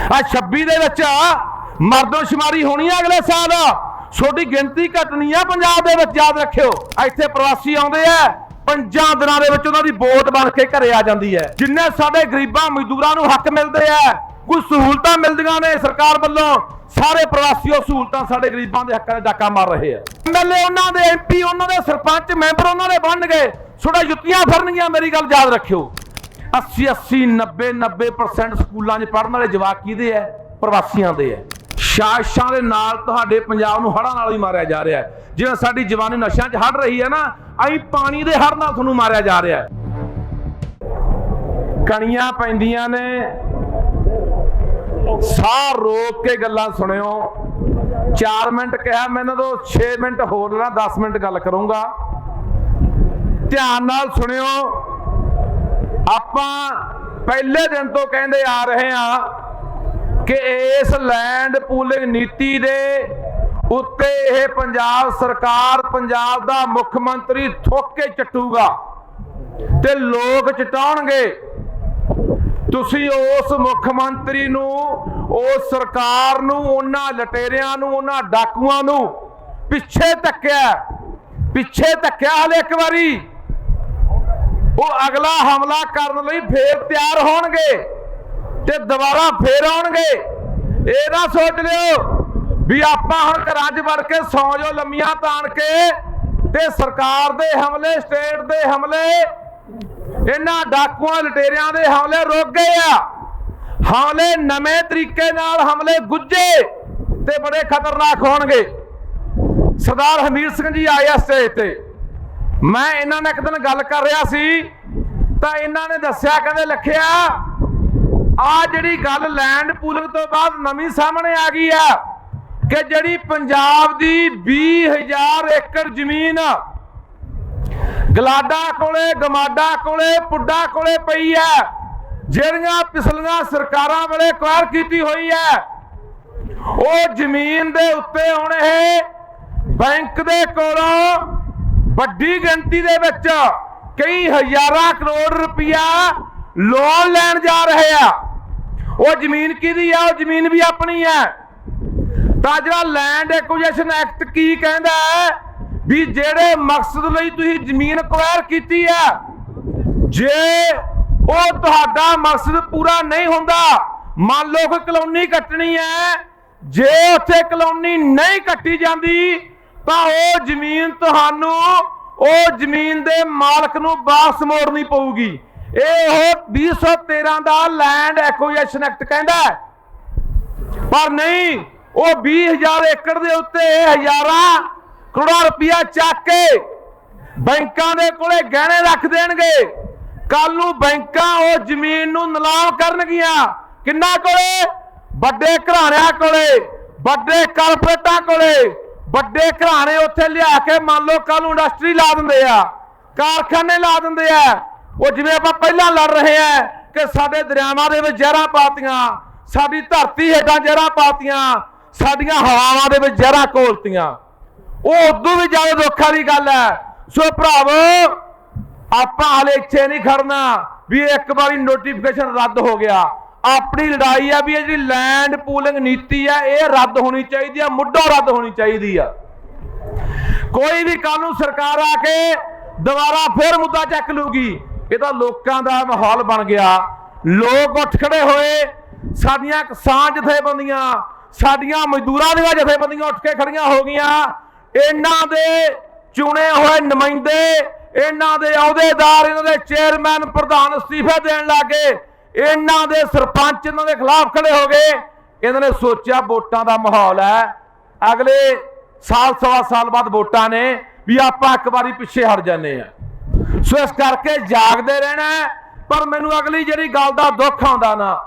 आ 26 ਦੇ ਵਿੱਚ ਮਰਦਮਸ਼ੁਮਾਰੀ ਹੋਣੀ ਹੈ ਅਗਲੇ ਸਾਲ। ਛੋਟੀ ਗਿਣਤੀ ਘਟਣੀ ਆ ਪੰਜਾਬ ਦੇ ਵਿੱਚ, ਯਾਦ ਰੱਖਿਓ। ਇੱਥੇ ਪ੍ਰਵਾਸੀ ਆਉਂਦੇ ਆ 5 ਦਿਨਾਂ ਦੇ ਵਿੱਚ ਉਹਨਾਂ ਦੀ ਵੋਟ ਬਣ ਕੇ ਘਰੇ ਆ ਜਾਂਦੀ ਹੈ। ਜਿੰਨੇ ਸਾਡੇ ਗਰੀਬਾਂ ਮਜ਼ਦੂਰਾਂ ਨੂੰ ਹੱਕ ਮਿਲਦੇ ਆ, ਕੋਈ ਸਹੂਲਤਾਂ ਮਿਲਦੀਆਂ ਨੇ ਸਰਕਾਰ ਵੱਲੋਂ, ਸਾਰੇ ਪ੍ਰਵਾਸੀ ਉਹ ਸਹੂਲਤਾਂ ਸਾਡੇ ਗਰੀਬਾਂ ਦੇ ਹੱਕਾਂ 'ਚ ਡਾਕਾ ਮਾਰ ਰਹੇ ਆ। ਐਮਐਲਏ ਉਹਨਾਂ ਦੇ, ਐਮਪੀ ਉਹਨਾਂ ਦੇ, ਸਰਪੰਚ ਮੈਂਬਰ ਉਹਨਾਂ ਦੇ ਬਣਨਗੇ, ਥੋੜਾ ਜੁੱਤੀਆਂ ਫਿਰਨਗੀਆਂ। ਮੇਰੀ ਗੱਲ ਯਾਦ ਰੱਖਿਓ। 80 90% ਸਕੂਲਾਂ 'ਚ ਪੜ੍ਹਨ ਵਾਲੇ ਜਵਾਕ ਕਿਹਦੇ ਆ? ਪ੍ਰਵਾਸੀਆਂ ਦੇ ਆ। ਸਾਜ਼ਿਸ਼ਾਂ ਦੇ ਨਾਲ ਤੁਹਾਡੇ ਪੰਜਾਬ ਨੂੰ ਹੜ੍ਹਾਂ ਨਾਲ ਹੀ ਮਾਰਿਆ ਜਾ ਰਿਹਾ ਹੈ। ਜਿਵੇਂ ਸਾਡੀ ਜਵਾਨੀ ਨਸ਼ਿਆਂ 'ਚ ਹੜ ਰਹੀ ਹੈ ਨਾ, ਅਸੀਂ ਪਾਣੀ ਦੇ ਹੜ੍ਹ ਨਾਲ ਤੁਹਾਨੂੰ ਮਾਰਿਆ ਜਾ ਰਿਹਾ ਹੈ। ਕਣੀਆਂ ਪੈਂਦੀਆਂ ਨੇ, ਸਾਹ ਰੋਕ ਕੇ ਗੱਲਾਂ ਸੁਣਿਓ। 4 ਮਿੰਟ ਕਿਹਾ, ਮੈਨੂੰ ਤਾਂ 6 ਮਿੰਟ ਹੋਰ ਲੈਣਾ, 10 ਮਿੰਟ ਗੱਲ ਕਰੂੰਗਾ। ਧਿਆਨ ਨਾਲ ਸੁਣਿਓ। ਆਪਾਂ ਪਹਿਲੇ ਦਿਨ ਤੋਂ ਕਹਿੰਦੇ ਆ ਰਹੇ ਹਾਂ ਕਿ ਇਸ ਲੈਂਡ ਪੂਲਿੰਗ ਨੀਤੀ ਦੇ ਉੱਤੇ ਇਹ ਪੰਜਾਬ ਸਰਕਾਰ, ਪੰਜਾਬ ਦਾ ਮੁੱਖ ਮੰਤਰੀ ਥੁੱਕ ਕੇ ਚੱਟੂਗਾ ਤੇ ਲੋਕ ਚਟਾਉਣਗੇ। ਤੁਸੀਂ ਉਸ ਮੁੱਖ ਮੰਤਰੀ ਨੂੰ, ਉਸ ਸਰਕਾਰ ਨੂੰ, ਉਹਨਾਂ ਲਟੇਰਿਆਂ ਨੂੰ, ਉਹਨਾਂ ਡਾਕੂਆਂ ਨੂੰ ਪਿੱਛੇ ਧੱਕਿਆ ਹਲੇ ਇੱਕ ਵਾਰੀ। ਉਹ ਅਗਲਾ ਹਮਲਾ ਕਰਨ ਲਈ ਫੇਰ ਤਿਆਰ ਹੋਣਗੇ ਤੇ ਦੁਬਾਰਾ ਫੇਰ ਆਉਣਗੇ। ਇਹ ਨਾ ਸੋਚ ਲਿਓ ਵੀ ਆਪਾਂ ਹੁਣ ਘਰਾਂ 'ਚ ਵੜ ਕੇ ਸੌਂ ਜਾਓ ਲੰਮੀਆਂ ਤਾਣ ਕੇ ਤੇ ਸਰਕਾਰ ਦੇ ਹਮਲੇ, ਸਟੇਟ ਦੇ ਹਮਲੇ, ਇਹਨਾਂ ਡਾਕੂਆਂ ਲਟੇਰਿਆਂ ਦੇ ਹਮਲੇ ਰੁਕ ਗਏ ਆ। ਹਮਲੇ ਨਵੇਂ ਤਰੀਕੇ ਨਾਲ, ਹਮਲੇ ਗੁੱਝੇ ਤੇ ਬੜੇ ਖਤਰਨਾਕ ਹੋਣਗੇ। ਸਰਦਾਰ ਹਮੀਰ ਸਿੰਘ ਜੀ ਆਏ ਆ ਸਟੇਜ ਤੇ। ਮੈਂ ਇਹਨਾਂ ਨਾਲ ਇੱਕ ਦਿਨ ਗੱਲ ਕਰ ਰਿਹਾ ਸੀ ਤਾਂ ਇਹਨਾਂ ਨੇ ਦੱਸਿਆ, ਕਹਿੰਦੇ ਲਖਿਆ ਆ ਜਿਹੜੀ ਗੱਲ ਲੈਂਡ ਪੂਲਿੰਗ ਤੋਂ ਬਾਅਦ ਨਵੀਂ ਸਾਹਮਣੇ ਆ ਗਈ ਆ ਕਿ ਜਿਹੜੀ ਪੰਜਾਬ ਦੀ 20,000 ਏਕੜ ਜ਼ਮੀਨ ਗਲਾਡਾ ਕੋਲੇ, ਗਮਾਡਾ ਕੋਲੇ, ਪੁੱਡਾ ਕੋਲੇ ਪਈ ਹੈ, ਜਿਹੜੀਆਂ ਪਿਛਲੀਆਂ ਸਰਕਾਰਾਂ ਵੇਲੇ ਅਕਵਾਇਰ ਕੀਤੀ ਹੋਈ ਹੈ, ਉਹ ਜ਼ਮੀਨ ਦੇ ਉੱਤੇ ਹੁਣ ਇਹ ਬੈਂਕ ਦੇ ਕੋਲੋਂ ਵੱਡੀ ਗਿਣਤੀ ਦੇ ਵਿੱਚ ਕਈ ਹਜ਼ਾਰਾਂ ਕਰੋੜ ਰੁਪਇਆ ਲੋਨ ਲੈਣ ਜਾ ਰਹੇ ਆ। ਉਹ ਜ਼ਮੀਨ ਕਿਹਦੀ ਆ? ਉਹ ਜ਼ਮੀਨ ਵੀ ਆਪਣੀ ਹੈ। ਤਾਂ ਜਿਹੜਾ ਲੈਂਡ ਐਕੁਜੀਸ਼ਨ ਐਕਟ ਕੀ ਕਹਿੰਦਾ ਹੈ ਵੀ ਜਿਹੜੇ ਮਕਸਦ ਲਈ ਤੁਸੀਂ ਜ਼ਮੀਨ ਅਕਵਾਇਰ ਕੀਤੀ ਹੈ, ਜੇ ਉਹ ਤੁਹਾਡਾ ਮਕਸਦ ਪੂਰਾ ਨਹੀਂ ਹੁੰਦਾ, ਮੰਨ ਲਓ ਕਿ ਕਲੋਨੀ ਕੱਟਣੀ ਹੈ, ਜੇ ਉੱਥੇ ਕਲੋਨੀ ਨਹੀਂ ਕੱਟੀ ਜਾਂਦੀ ਤਾਂ ਉਹ ਜ਼ਮੀਨ ਤੁਹਾਨੂੰ, ਉਹ ਜ਼ਮੀਨ ਦੇ ਮਾਲਕ ਨੂੰ ਵਾਪਸ ਮੋੜਨੀ ਪਊਗੀ। ਇਹ ਉਹ 2013 ਦਾ ਲੈਂਡ ਐਕੁਜੀਸ਼ਨ ਐਕਟ ਕਹਿੰਦਾ। ਪਰ ਨਹੀਂ, ਉਹ 20,000 ਏਕੜ ਦੇ ਉੱਤੇ ਹਜ਼ਾਰਾਂ ਕਰੋੜਾਂ ਰੁਪਇਆ ਚੱਕ ਕੇ ਬੈਂਕਾਂ ਦੇ ਕੋਲੇ ਗਹਿਣੇ ਰੱਖ ਦੇਣਗੇ। ਕੱਲ ਨੂੰ ਬੈਂਕਾਂ ਉਹ ਜ਼ਮੀਨ ਨੂੰ ਨਿਲਾਮ ਕਰਨਗੀਆਂ। ਕਿੰਨਾ ਕੋਲੇ? ਵੱਡੇ ਘਰਾਣਿਆਂ ਕੋਲੇ, ਵੱਡੇ ਕਾਰਪੋਰੇਟਾਂ ਕੋਲੇ। ਵੱਡੇ ਘਰਾਣੇ ਉੱਥੇ ਲਿਆ ਕੇ ਮੰਨ ਲਓ ਕੱਲ ਨੂੰ ਇੰਡਸਟਰੀ ਲਾ ਦਿੰਦੇ ਆ, ਕਾਰਖਾਨੇ ਲਾ ਦਿੰਦੇ ਆ। ਉਹ ਜਿਵੇਂ ਆਪਾਂ ਪਹਿਲਾਂ ਲੜ ਰਹੇ ਆ ਕਿ ਸਾਡੇ ਦਰਿਆਵਾਂ ਦੇ ਵਿੱਚ ਜ਼ਹਿਰਾਂ ਪਾਤੀਆਂ, ਸਾਡੀ ਧਰਤੀ ਹੇਠਾਂ ਜ਼ਹਿਰਾਂ ਪਾਤੀਆਂ, ਸਾਡੀਆਂ ਹਵਾਵਾਂ ਦੇ ਵਿੱਚ ਜ਼ਹਿਰਾਂ ਘੋਲਤੀਆਂ, ਉਹ ਉਦੋਂ ਵੀ ਜ਼ਿਆਦਾ ਦੁੱਖ ਵਾਲੀ ਗੱਲ ਹੈ। ਸੋ ਭਰਾਵੋ, ਆਪਾਂ ਹਾਲੇ ਇੱਥੇ ਨਹੀਂ ਖੜਨਾ ਵੀ ਇੱਕ ਵਾਰੀ ਨੋਟੀਫਿਕੇਸ਼ਨ ਰੱਦ ਹੋ ਗਿਆ। ਆਪਣੀ ਲੜਾਈ ਆ ਵੀ ਇਹ ਜਿਹੜੀ ਲੈਂਡ ਪੂਲਿੰਗ ਨੀਤੀ ਆ ਇਹ ਰੱਦ ਹੋਣੀ ਚਾਹੀਦੀ ਆ, ਮੁੱਢੋਂ ਰੱਦ ਹੋਣੀ ਚਾਹੀਦੀ ਆ। ਕੋਈ ਵੀ ਕਾਨੂੰਨ ਸਰਕਾਰ ਆ ਕੇ ਦੁਬਾਰਾ ਫਿਰ ਮੁੱਦਾ ਚੱਕ ਲੂਗੀ। ਇਹ ਤਾਂ ਲੋਕਾਂ ਦਾ ਮਾਹੌਲ ਬਣ ਗਿਆ। ਲੋਕ ਉੱਠ ਖੜੇ ਹੋਏ, ਸਾਡੀਆਂ ਕਿਸਾਨ ਜਥੇਬੰਦੀਆਂ, ਸਾਡੀਆਂ ਮਜ਼ਦੂਰਾਂ ਦੀਆਂ ਜਥੇਬੰਦੀਆਂ ਉੱਠ ਕੇ ਖੜੀਆਂ ਹੋ ਗਈਆਂ। ਇਹਨਾਂ ਦੇ ਚੁਣੇ ਹੋਏ ਨੁਮਾਇੰਦੇ, ਇਹਨਾਂ ਦੇ ਅਹੁਦੇਦਾਰ, ਇਹਨਾਂ ਦੇ ਚੇਅਰਮੈਨ, ਪ੍ਰਧਾਨ ਅਸਤੀਫੇ ਦੇਣ ਲੱਗੇ। ਇਹਨਾਂ ਦੇ ਸਰਪੰਚ ਇਹਨਾਂ ਦੇ ਖਿਲਾਫ ਖੜੇ ਹੋ ਗਏ। ਇਹਨਾਂ ਨੇ ਸੋਚਿਆ ਵੋਟਾਂ ਦਾ ਮਾਹੌਲ ਹੈ, ਅਗਲੇ ਸਾਲ ਸਵਾ ਸਾਲ ਬਾਅਦ ਵੋਟਾਂ ਨੇ, ਵੀ ਆਪਾਂ ਇੱਕ ਵਾਰੀ ਪਿੱਛੇ ਹਟ ਜਾਂਦੇ ਆ। ਸੋ ਇਸ ਕਰਕੇ ਜਾਗਦੇ ਰਹਿਣਾ। ਪਰ ਮੈਨੂੰ ਅਗਲੀ ਜਿਹੜੀ ਗੱਲ ਦਾ ਦੁੱਖ ਆਉਂਦਾ ਨਾ,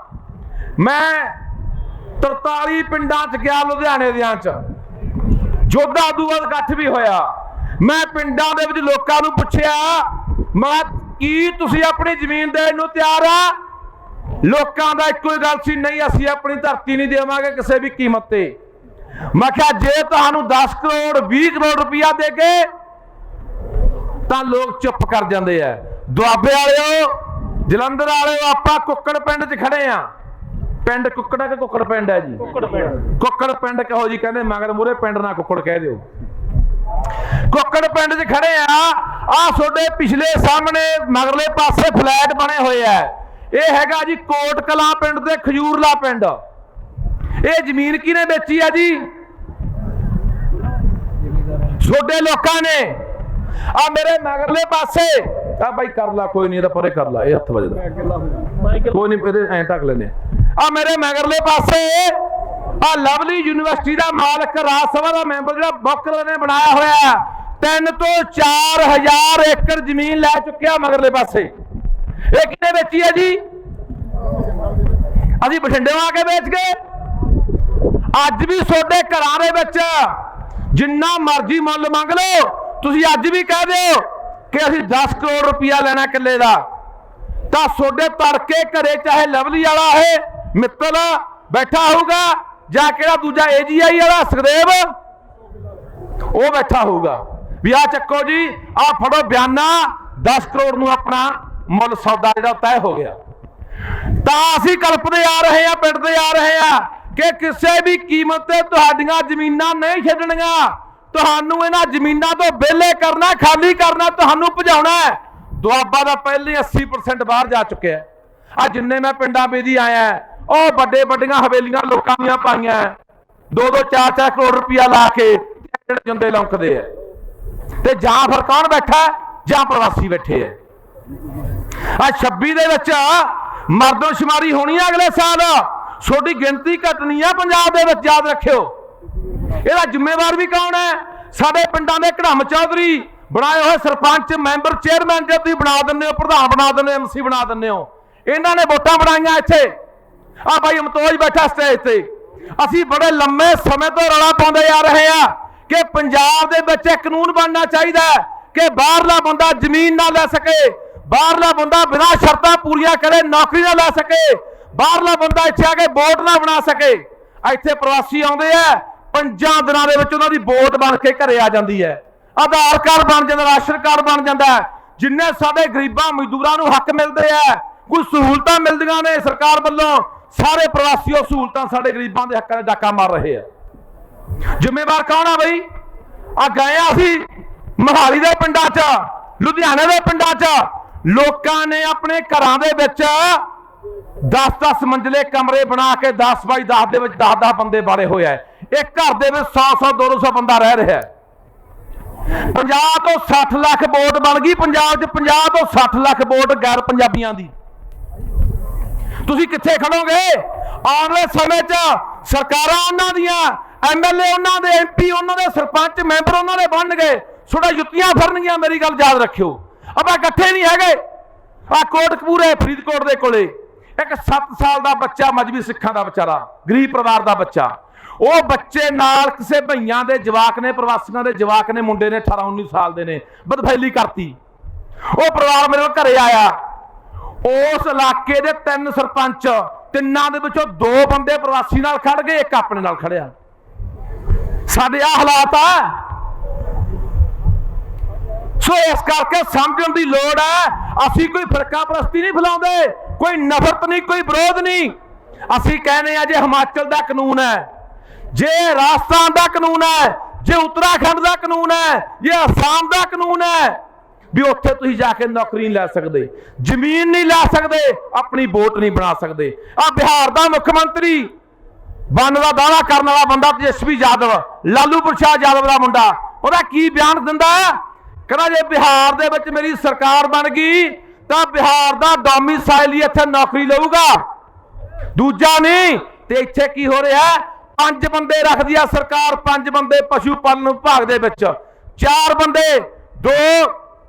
ਮੈਂ 43 ਪਿੰਡਾਂ 'ਚ ਗਿਆ, ਲੁਧਿਆਣੇ ਦਿਆਂ 'ਚ ਜੋਧਾ ਉਦੋਂ ਇਕੱਠ ਵੀ ਹੋਇਆ। ਮੈਂ ਪਿੰਡਾਂ ਦੇ ਵਿੱਚ ਲੋਕਾਂ ਨੂੰ ਪੁੱਛਿਆ, ਮੈਂ ਕੀ ਤੁਸੀਂ ਆਪਣੀ ਜ਼ਮੀਨ ਦੇਣ ਨੂੰ ਤਿਆਰ ਆ? ਲੋਕਾਂ ਦਾ ਇੱਕੋ ਹੀ ਗੱਲ ਸੀ, ਨਹੀਂ ਅਸੀਂ ਆਪਣੀ ਧਰਤੀ ਨਹੀਂ ਦੇਵਾਂਗੇ ਕਿਸੇ ਵੀ ਕੀਮਤ ਤੇ। ਮੈਂ ਕਿਹਾ ਜੇ ਤੁਹਾਨੂੰ 10 ਕਰੋੜ 20 ਕਰੋੜ ਰੁਪਇਆ ਦੇ ਕੇ ਤਾਂ ਲੋਕ ਚੁੱਪ ਕਰ ਜਾਂਦੇ ਆ। ਦੁਆਬੇ ਵਾਲਿਓ, ਜਲੰਧਰ ਵਾਲਿਓ, ਆਪਾਂ ਕੁੱਕੜ ਪਿੰਡ 'ਚ ਖੜੇ ਆ। ਪਿੰਡ ਕੁੱਕੜਾ ਕਿ ਕੁੱਕੜ ਪਿੰਡ ਹੈ ਜੀ? ਕੁੱਕੜ ਪਿੰਡ ਕਹੋ ਜੀ। ਕਹਿੰਦੇ ਮਗਰ ਮੂਹਰੇ ਪਿੰਡ ਨਾ ਕੁੱਕੜ ਕਹਿ ਦਿਓ। ਕੁੱਕੜ ਪਿੰਡ 'ਚ ਖੜੇ ਆ ਤੁਹਾਡੇ ਪਿਛਲੇ ਸਾਹਮਣੇ ਮਗਰਲੇ ਪਾਸੇ ਫਲੈਟ ਬਣੇ ਹੋਏ ਆ। ਇਹ ਹੈਗਾ ਜੀ ਕੋਟ ਕਲਾਂ ਪਿੰਡ ਤੇ ਖਜੂਰਲਾ ਪਿੰਡ। ਇਹ ਜ਼ਮੀਨ ਕਿਹਨੇ ਵੇਚੀ ਹੈ ਜੀ? ਤੁਹਾਡੇ ਲੋਕਾਂ ਨੇ। ਆ ਮੇਰੇ ਮਗਰਲੇ ਪਾਸੇ ਆ ਬਾਈ ਕਰ ਲਾ, ਕੋਈ ਨਹੀਂ ਇਹਦਾ ਪਰੇ ਕਰ ਲਾ, ਇਹ ਹੱਥ ਵੱਜਦਾ ਕੋਈ ਨਹੀਂ, ਇਹਦੇ ਐਂ ਢੱਕ ਲੈਨੇ। ਆ ਮੇਰੇ ਮਗਰਲੇ ਪਾਸੇ ਆ ਲਵਲੀ ਯੂਨੀਵਰਸਿਟੀ ਦਾ ਮਾਲਕ, ਰਾਜ ਸਭਾ ਦਾ ਮੈਂਬਰ ਜਿਹੜਾ ਬੋਕਰ ਨੇ ਬਣਾਇਆ ਹੋਇਆ 3 ਤੋਂ 4000 ਏਕੜ ਜ਼ਮੀਨ ਲੈ ਚੁੱਕਿਆ ਮਗਰਲੇ ਪਾਸੇ। ਇਹ ਕਿਹਨੇ ਵੇਚੀ ਹੈ ਜੀ? ਅਸੀਂ ਬਠਿੰਡੇ ਆ ਕੇ ਵੇਚ ਗਏ। ਅੱਜ ਵੀ ਤੁਹਾਡੇ ਘਰਾਂ ਦੇ ਵਿੱਚ ਜਿੰਨਾ ਮਰਜ਼ੀ ਮੁੱਲ ਮੰਗ ਲਓ, ਤੁਸੀਂ ਅੱਜ ਵੀ ਕਹਿ ਦਿਓ ਕਿ ਅਸੀਂ 10 ਕਰੋੜ ਰੁਪਇਆ ਲੈਣਾ ਕਿੱਲੇ ਦਾ, ਤਾਂ ਤੁਹਾਡੇ ਤੜਕੇ ਘਰੇ ਚਾਹੇ ਲਵਲੀ ਵਾਲਾ ਹੈ ਮਿੱਤਲ ਬੈਠਾ ਹੋਊਗਾ ਜਾਂ ਕਿਹੜਾ ਦੂਜਾ AGI ਵਾਲਾ ਸੁਖਦੇਵ ਉਹ ਬੈਠਾ ਹੋਊਗਾ ਵੀ ਆ ਚੱਕੋ ਜੀ, ਆ ਫੜੋ ਬਿਆਨਾ, 10 ਕਰੋੜ ਨੂੰ ਆਪਣਾ ਮੁੱਲ ਸੌਦਾ ਜਿਹੜਾ ਤੈਅ ਹੋ ਗਿਆ। ਤਾਂ ਅਸੀਂ ਕਲਪਦੇ ਆ ਰਹੇ ਹਾਂ, ਪਿੰਡਦੇ ਆ ਰਹੇ ਹਾਂ ਕਿ ਕਿਸੇ ਵੀ ਕੀਮਤ ਤੇ ਤੁਹਾਡੀਆਂ ਜ਼ਮੀਨਾਂ ਨਹੀਂ ਛੱਡਣੀਆਂ। ਤੁਹਾਨੂੰ ਇਹਨਾਂ ਜ਼ਮੀਨਾਂ ਤੋਂ ਵਿਹਲੇ ਕਰਨਾ, ਖਾਲੀ ਕਰਨਾ, ਤੁਹਾਨੂੰ ਭਜਾਉਣਾ ਹੈ। ਦੁਆਬਾ ਦਾ ਪਹਿਲੇ 80% ਬਾਹਰ ਜਾ ਚੁੱਕਿਆ। ਆ ਜਿੰਨੇ ਮੈਂ ਪਿੰਡਾਂ ਵੇਦੀ ਆਇਆ ਉਹ ਵੱਡੇ ਵੱਡੀਆਂ ਹਵੇਲੀਆਂ ਲੋਕਾਂ ਦੀਆਂ ਪਾਈਆਂ 2-2 4-4 ਕਰੋੜ ਰੁਪਇਆ ਲਾ ਕੇ ਜੰਦੇ ਲੌਂਕਦੇ ਆ। ਤੇ ਜਾਂ ਫਿਰ ਕੌਣ ਬੈਠਾ ਜਾਂ ਪ੍ਰਵਾਸੀ ਬੈਠੇ ਆ। ਆ 26 ਦੇ ਵਿੱਚ ਮਰਦਮਸ਼ੁਮਾਰੀ ਹੋਣੀ ਆ ਅਗਲੇ ਸਾਲ। ਛੋਟੀ ਗਿਣਤੀ ਘਟਣੀ ਆ ਪੰਜਾਬ ਦੇ ਵਿੱਚ, ਯਾਦ ਰੱਖਿਓ। ਇਹਦਾ ਜ਼ਿੰਮੇਵਾਰ ਵੀ ਕੌਣ ਹੈ? ਸਾਡੇ ਪਿੰਡਾਂ ਦੇ ਘੜਮ ਚੌਧਰੀ ਬਣਾਏ ਹੋਏ ਸਰਪੰਚ, ਮੈਂਬਰ, ਚੇਅਰਮੈਨ ਜੇ ਤੁਸੀਂ ਬਣਾ ਦਿੰਦੇ ਹੋ, ਪ੍ਰਧਾਨ ਬਣਾ ਦਿੰਦੇ ਹੋ, MC ਬਣਾ ਦਿੰਦੇ ਹੋ। ਇਹਨਾਂ ਨੇ ਵੋਟਾਂ ਬਣਾਈਆਂ ਇੱਥੇ। ਆ ਭਾਈ ਅਮਤੋਜ ਬੈਠਾ ਸਟੇਜ ਤੇ। ਅਸੀਂ ਬੜੇ ਲੰਮੇ ਸਮੇਂ ਤੋਂ ਰੌਲਾ ਪਾਉਂਦੇ ਆ ਰਹੇ ਆ ਕਿ ਪੰਜਾਬ ਦੇ ਵਿੱਚ ਇੱਕ ਕਾਨੂੰਨ ਬਣਨਾ ਚਾਹੀਦਾ ਕਿ ਬਾਹਰਲਾ ਬੰਦਾ ਜ਼ਮੀਨ ਨਾ ਲੈ ਸਕੇ, ਬਾਹਰਲਾ ਬੰਦਾ ਬਿਨਾਂ ਸ਼ਰਤਾਂ ਪੂਰੀਆਂ ਕਰੇ ਨੌਕਰੀ ਨਾ ਲੈ ਸਕੇ, ਬਾਹਰਲਾ ਬੰਦਾ ਇੱਥੇ ਆ ਕੇ ਵੋਟ ਨਾ ਬਣਾ ਸਕੇ। ਇੱਥੇ ਪ੍ਰਵਾਸੀ ਆਉਂਦੇ ਆ, 5 ਦਿਨਾਂ ਦੇ ਵਿੱਚ ਉਹਨਾਂ ਦੀ ਵੋਟ ਬਣ ਕੇ ਘਰੇ ਆ ਜਾਂਦੀ ਹੈ, ਆਧਾਰ ਕਾਰਡ ਬਣ ਜਾਂਦਾ, ਰਾਸ਼ਨ ਕਾਰਡ ਬਣ ਜਾਂਦਾ। ਜਿੰਨੇ ਸਾਡੇ ਗਰੀਬਾਂ ਮਜ਼ਦੂਰਾਂ ਨੂੰ ਹੱਕ ਮਿਲਦੇ ਆ, ਕੋਈ ਸਹੂਲਤਾਂ ਮਿਲਦੀਆਂ ਨੇ ਸਰਕਾਰ ਵੱਲੋਂ, ਸਾਰੇ ਪ੍ਰਵਾਸੀ ਉਹ ਸਹੂਲਤਾਂ ਸਾਡੇ ਗਰੀਬਾਂ ਦੇ ਹੱਕਾਂ ਦੇ ਡਾਕਾ ਮਾਰ ਰਹੇ ਆ। ਜ਼ਿੰਮੇਵਾਰ ਕੌਣ ਆ ਬਈ? ਆ ਗਏ ਅਸੀਂ ਮੋਹਾਲੀ ਦੇ ਪਿੰਡਾਂ 'ਚ, ਲੁਧਿਆਣੇ ਦੇ ਪਿੰਡਾਂ 'ਚ, ਲੋਕਾਂ ਨੇ ਆਪਣੇ ਘਰਾਂ ਦੇ ਵਿੱਚ 10-10 ਮੰਜ਼ਲੇ ਕਮਰੇ ਬਣਾ ਕੇ 10 ਬਾਈ 10 ਦੇ ਵਿੱਚ 10-10 ਬੰਦੇ ਬਾੜੇ ਹੋਏ ਆ। ਇੱਕ ਘਰ ਦੇ ਵਿੱਚ 100-100 200 ਬੰਦਾ ਰਹਿ ਰਿਹਾ। 50 ਤੋਂ 60 ਲੱਖ ਵੋਟ ਬਣ ਗਈ ਪੰਜਾਬ 'ਚ, 50 ਤੋਂ 60 ਲੱਖ ਵੋਟ ਗੈਰ ਪੰਜਾਬੀਆਂ ਦੀ। ਤੁਸੀਂ ਕਿੱਥੇ ਖੜੋਗੇ? ਆਉਣ ਵਾਲੇ ਸਮੇਂ 'ਚ ਸਰਕਾਰਾਂ ਉਹਨਾਂ ਦੀਆਂ, MLA ਉਹਨਾਂ ਦੇ, MP ਉਹਨਾਂ ਦੇ, ਸਰਪੰਚ ਮੈਂਬਰ ਉਹਨਾਂ ਦੇ ਬਣਨਗੇ, ਤੁਹਾਡਾ ਜੁੱਤੀਆਂ ਫੜਨਗੀਆਂ। ਮੇਰੀ ਗੱਲ ਯਾਦ ਰੱਖਿਓ। ਆਪਾਂ ਇਕੱਠੇ ਨਹੀਂ ਹੈਗੇ। ਆ ਕੋਟਕਪੂਰੇ ਫਰੀਦਕੋਟ ਦੇ ਕੋਲੇ ਇੱਕ 7 ਸਾਲ ਦਾ ਬੱਚਾ, ਮਜਬੀ ਸਿੱਖਾਂ ਦਾ ਵਿਚਾਰਾ, ਗਰੀਬ ਪਰਿਵਾਰ ਦਾ ਬੱਚਾ, ਉਹ ਬੱਚੇ ਨਾਲ ਕਿਸੇ ਭਈਆਂ ਦੇ ਜਵਾਕ ਨੇ, ਪ੍ਰਵਾਸੀਆਂ ਦੇ ਜਵਾਕ ਨੇ, ਮੁੰਡੇ ਨੇ 18-19 ਸਾਲ ਦੇ ਨੇ, ਬਦਫੈਲੀ ਕਰਤੀ। ਉਹ ਪਰਿਵਾਰ ਮੇਰੇ ਕੋਲ ਘਰੇ ਆਇਆ। ਉਸ ਇਲਾਕੇ ਦੇ 3 ਸਰਪੰਚ, ਤਿੰਨਾਂ ਦੇ ਵਿੱਚੋਂ 2 ਬੰਦੇ ਪ੍ਰਵਾਸੀ ਨਾਲ ਖੜ ਗਏ, ਇੱਕ ਆਪਣੇ ਨਾਲ ਖੜਿਆ। ਸਾਡੇ ਆ ਹਾਲਾਤ ਆ। ਸੋ ਇਸ ਕਰਕੇ ਸਮਝਣ ਦੀ ਲੋੜ ਹੈ। ਅਸੀਂ ਕੋਈ ਫਿਰਕਾ ਪ੍ਰਸਤੀ ਨਹੀਂ ਫੈਲਾਉਂਦੇ, ਕੋਈ ਨਫ਼ਰਤ ਨਹੀਂ, ਕੋਈ ਵਿਰੋਧ ਨਹੀਂ। ਅਸੀਂ ਕਹਿੰਦੇ ਆ ਜੇ ਹਿਮਾਚਲ ਦਾ ਕਾਨੂੰਨ ਹੈ, ਜੇ ਰਾਜਸਥਾਨ ਦਾ ਕਾਨੂੰਨ ਹੈ, ਜੇ ਉੱਤਰਾਖੰਡ ਦਾ ਕਾਨੂੰਨ ਹੈ, ਜੇ ਅਸਾਮ ਦਾ ਕਾਨੂੰਨ ਹੈ ਵੀ ਉੱਥੇ ਤੁਸੀਂ ਜਾ ਕੇ ਨੌਕਰੀ ਨਹੀਂ ਲੈ ਸਕਦੇ, ਜ਼ਮੀਨ ਨਹੀਂ ਲੈ ਸਕਦੇ, ਆਪਣੀ ਵੋਟ ਨਹੀਂ ਬਣਾ ਸਕਦੇ। ਆ ਬਿਹਾਰ ਦਾ ਮੁੱਖ ਮੰਤਰੀ ਬਣਨ ਦਾ ਦਾਅਵਾ ਕਰਨ ਵਾਲਾ ਬੰਦਾ ਤੇਜਸਵੀ ਯਾਦਵ, ਲਾਲੂ ਪ੍ਰਸਾਦ ਯਾਦਵ ਦਾ ਮੁੰਡਾ, ਉਹਦਾ ਕੀ ਬਿਆਨ ਦਿੰਦਾ? ਕਹਿੰਦਾ ਜੇ ਬਿਹਾਰ ਦੇ ਵਿੱਚ ਮੇਰੀ ਸਰਕਾਰ ਬਣ ਗਈ ਤਾਂ ਬਿਹਾਰ ਦਾ ਡੋਮਿਸਾਈਲ ਹੀ ਇੱਥੇ ਨੌਕਰੀ ਲਊਗਾ, ਦੂਜਾ ਨਹੀਂ। ਤੇ ਇੱਥੇ ਕੀ ਹੋ ਰਿਹਾ? 5 ਬੰਦੇ ਰੱਖਦੀ ਆ ਸਰਕਾਰ, 5 ਬੰਦੇ ਪਸ਼ੂ ਪਾਲਣ ਵਿਭਾਗ ਦੇ ਵਿੱਚ, 4 ਬੰਦੇ, 2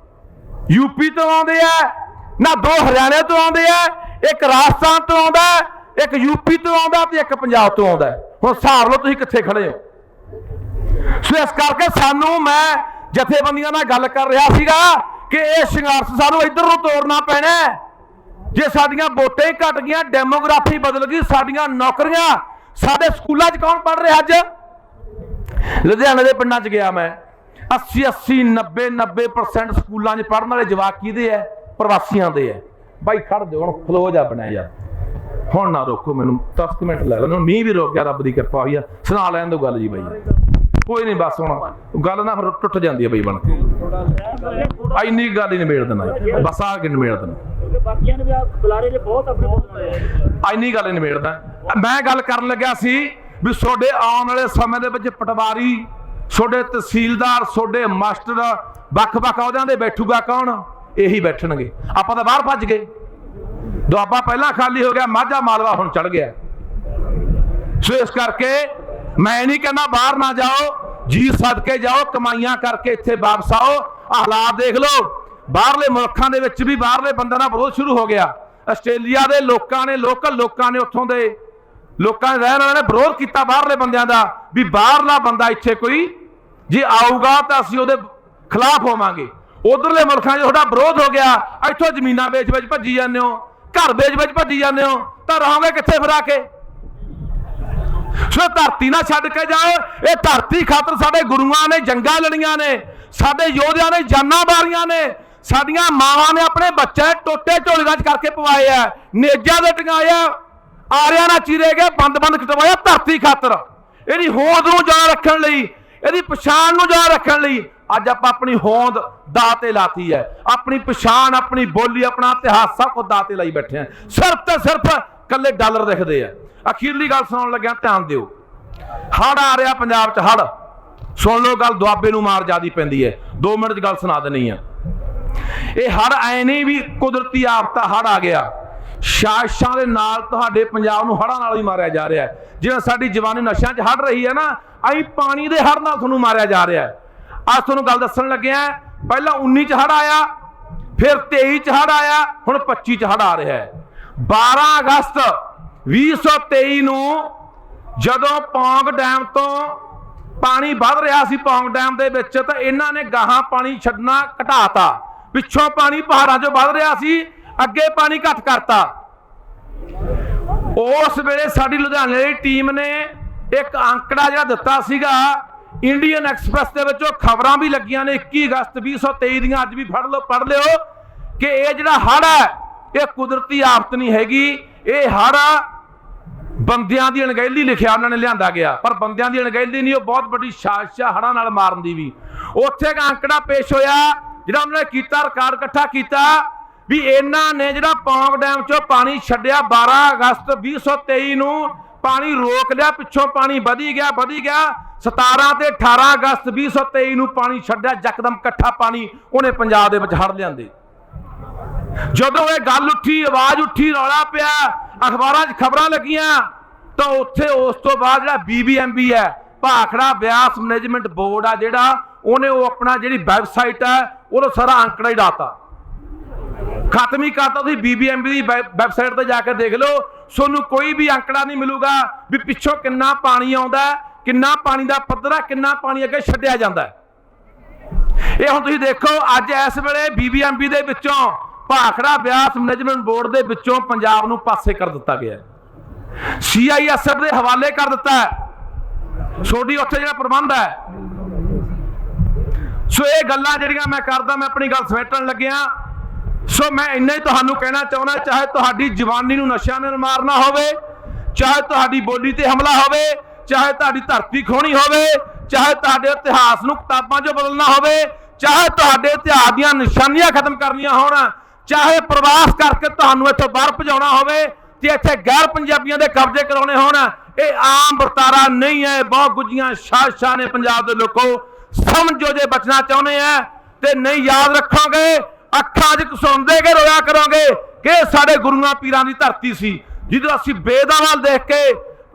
UP ਤੋਂ ਆਉਂਦੇ ਆ ਨਾ, 2 ਹਰਿਆਣੇ ਤੋਂ ਆਉਂਦੇ ਆ, ਇੱਕ ਰਾਜਸਥਾਨ ਤੋਂ ਆਉਂਦਾ, ਇੱਕ UP ਤੋਂ ਆਉਂਦਾ ਤੇ ਇੱਕ ਪੰਜਾਬ ਤੋਂ ਆਉਂਦਾ। ਹੁਣ ਹਿਸਾਬ ਲਓ ਤੁਸੀਂ ਕਿੱਥੇ ਖੜੇ ਹੋ। ਸੋ ਇਸ ਕਰਕੇ ਸਾਨੂੰ, ਮੈਂ ਜਥੇਬੰਦੀਆਂ ਨਾਲ ਗੱਲ ਕਰ ਰਿਹਾ ਸੀਗਾ ਕਿ ਇਹ ਸੰਘਰਸ਼ ਸਾਨੂੰ ਇੱਧਰ ਨੂੰ ਤੋੜਨਾ ਪੈਣਾ। ਜੇ ਸਾਡੀਆਂ ਵੋਟਾਂ ਹੀ ਘਟ ਗਈਆਂ, ਡੈਮੋਗ੍ਰਾਫੀ ਬਦਲ ਗਈ, ਸਾਡੀਆਂ ਨੌਕਰੀਆਂ, ਸਾਡੇ ਸਕੂਲਾਂ 'ਚ ਕੌਣ ਪੜ੍ਹ ਰਿਹਾ? ਅੱਜ ਲੁਧਿਆਣੇ ਦੇ ਪਿੰਡਾਂ 'ਚ ਗਿਆ ਮੈਂ, 80 90% ਸਕੂਲਾਂ 'ਚ ਪੜ੍ਹਨ ਵਾਲੇ ਜਵਾਕ ਕਿਹਦੇ ਆ? ਪ੍ਰਵਾਸੀਆਂ ਦੇ ਆ। ਬਾਈ ਖੜ ਦਿਓ, ਹੁਣ ਖਲੋ ਜਾ ਬਣਿਆ ਯਾਰ, ਹੁਣ ना रोको मैनू 10 मिनट लै लो मीह भी रुक गया रब की कृपा हुई है सुना लैन दो गल जी बई कोई नहीं बस हुण गल ना फिर टुट जाती है बई बन के इन्नी गल ही निबेड़ देना बस आ के निबेड़ देना इन्नी गल निबेड़दा मैं गल करन लग्या सी भी तुहाडे आउण वाले समय दे विच पटवारी तुहाडे तहसीलदार तुहाडे मास्टर ਵੱਖ-ਵੱਖ अहुदियां दे बैठूगा कौन यही बैठणगे आपां तां बाहर भज गए दुआबा पहला खाली हो गया माझा मालवा हुण चढ़ गया सो इस करके मैं नहीं कहना बाहर ना जाओ जी सदके जाओ कमाइयां करके इत्थे वापस आओ हालात देख लो बाहरले मुल्कां दे विच भी बाहरले बंदे दा विरोध शुरू हो गया आस्ट्रेलिया दे लोकां ने लोकल लोकां ने उत्थों दे लोकां दे रहण वाले ने विरोध किया बाहरले बंदियां दा भी बाहरला बंदा इत्थे कोई जे आऊगा तां असीं उहदे खिलाफ होवांगे उधरले मुल्कां 'च तुहाडा विरोध हो गया इत्थों जमीनां वेच भज्जी जांदे हो घर बेच भज्जी जाते हो तो रहोगे कित्थे फिर आके सो धरती ना छड्ड के जाओ ये धरती खातर साडे गुरुआं ने जंगां लड़ियां ने साडे योधियां ने जानां वारियां ने साडियां मावां ने अपने बच्चे टोटे झोलियां च करके पवाए है नेजा दे टंगाया आरिया ना चीरे गए बंद कटवाया धरती खातर इहदी होंद नूं जान रखण लई इहदी पछाण नूं जान रखण लई अज आप अपनी होंद दाऽ ते लाती है अपनी पछाण अपनी बोली अपना इतिहास सब कुछ दाऽ ते लाई बैठे हैं सिर्फ तो सिर्फ कल्ले डॉलर दिखते हैं अखीरली गल सुनाउण लग्या ध्यान दिओ हड़ आ रहा पंजाब च हड़ सुन लो गल दुआबे नूं मार ज्यादा पैंदी है 2 मिनट च गल सुना देनी है ये हड़ ऐ नहीं भी कुदरती आफता हड़ आ गया साजिशां दे नाल तुहाडे पंजाब नूं हड़ां नाल ही मारिया जा रहा है जिवें साडी जवानी नशियां च हड़ रही है ना अई पानी दे हड़ नाल तुहानूं मारिया जा रहा है आज तुहानूं गल दस्सण लग्या पहला 19 च हड़ आया फिर 23 च हड़ आया हुण 25 च हड़ आ रहा है 12 अगस्त 2023 नूं जदों पौंग डैम तो पानी वध रहा सी पौंग डैम दे विच तां इन्हां ने गाहां पानी छड्डना घटाता पिछों पानी पहाड़ां चों वध रहा सी अगे पानी घट करता उस वेले साडी लुधियाने दी टीम ने एक आंकड़ा जिहड़ा दित्ता सीगा इंडियन एक्सप्रैस के विचों खबरां भी लगियां ने 21 अगस्त 2023 दियां अज भी पढ़ लिओ कि यह जिहड़ा हड़ है यह कुदरती आफत नहीं हैगी ये हड़ बंदियां दी अणगहली लिखिया उन्होंने लिआंदा गया पर बंदियां दी अणगहली नहीं बहुत बड़ी साजिश हड़ां नाल मारन दी भी उत्थे एक आंकड़ा पेश होया जिहड़ा उन्होंने कीता रिकार्ड इकट्ठा कीता भी इन्हां ने जिहड़ा पौंग डैम चों पानी छड्डिया 12 अगस्त 2023 नूं पानी रोक लिया पिछों पानी वधी गया 17 ते 18 अगस्त 2023 नूं पानी छड्डिया यकदम इकट्ठा पानी उन्हें पंजाब दे विच हड़ लिआंदे जदों ये गल उठी आवाज उठी रौला पिया अखबारां 'च खबरां लगियां तो उत्थे उस तो बाद जिहड़ा BBMB है भाखड़ा ब्यास मैनेजमेंट बोर्ड आ जिहड़ा उन्हें वो अपना जिहड़ी वैबसाइट है वो सारा आंकड़ा ही डाता खत्म ही करता तुसीं BBMB की वैबसाइट पर जाकर देख लो सोनू कोई भी आंकड़ा नहीं मिलूगा भी पिछों किन्ना पानी आउंदा किन्ना पानी का पद्धर है किन्ना पानी अगे छड्डिया जांदा है ये हुण तुसीं देखो अज इस वेले BBMB दे विचों भाखड़ा ब्यास मैनेजमेंट बोर्ड दे विचों पंजाब नूं पासे कर दिता गया CISF दे हवाले कर दिता है सोडी उत्थे जिहड़ा प्रबंध है सो ये गल्लां जिहड़ियां मैं करदा मैं अपनी गल समेटण लग्गिया सो मैं इन्ना ही तुहानूं कहना चाहुंदा चाहे तुहाडी जवानी नूं नशिਆਂ ने मारना होवे चाहे तुहाडी बोली ते हमला होवे चाहे तुहाडी धरती खोनी होवे चाहे तुहाडे इतिहास नूं किताबां 'चों बदलना होवे चाहे तुहाडे इतिहास दीयां निशानियां खत्म करनियां होण चाहे प्रवास करके तुहानूं इत्थों बाहर भजाउणा होवे ते इत्थे गैर पंजाबियां दे कब्जे कराउणे होण ये आम वरतारा नहीं है बहुत गुज्जियां साजिशां ने पंजाब दे लोको समझो जे बचना चाहुंदे आ ते नहीं याद रखोगे अखां 'च घसुंदे के रोया करोगे कि साडे गुरुआं पीरां दी धरती सी जिद्दों असीं बेदावाल देख के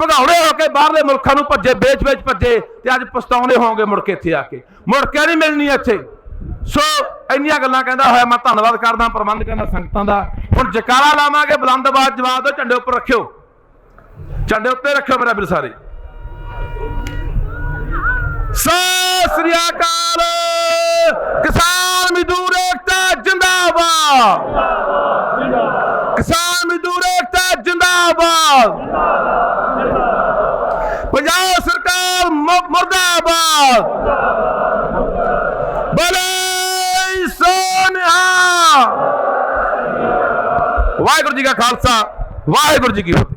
भगौड़े होकर बाहरले मुल्कां नूं भज्जे बेच भज्जे ते अज पछताउंदे होवोगे मुड़ के इत्थे आके मुड़ के नहीं मिलनी इत्थे सो इन्नियां गल्लां कहंदा होया मैं धन्नवाद करदा प्रबंधकां दा संगतां दा हुण जकारा लावांगे बुलंद आवाज़ जवाब दो झंडे उपर रखियो झंडे उत्ते रखियो मेरे वीर सारे सत श्री अकाल किसान मजदूर एकता जिंदाबाद किसान मजदूर एकता जिंदाबाद पंजाब सरकार मुर्दाबाद बोले सो निहाल वाहिगुरू जी का खालसा ਵਾਹਿਗੁਰੂ ਜੀ ਕੀ ਫਤਿਹ।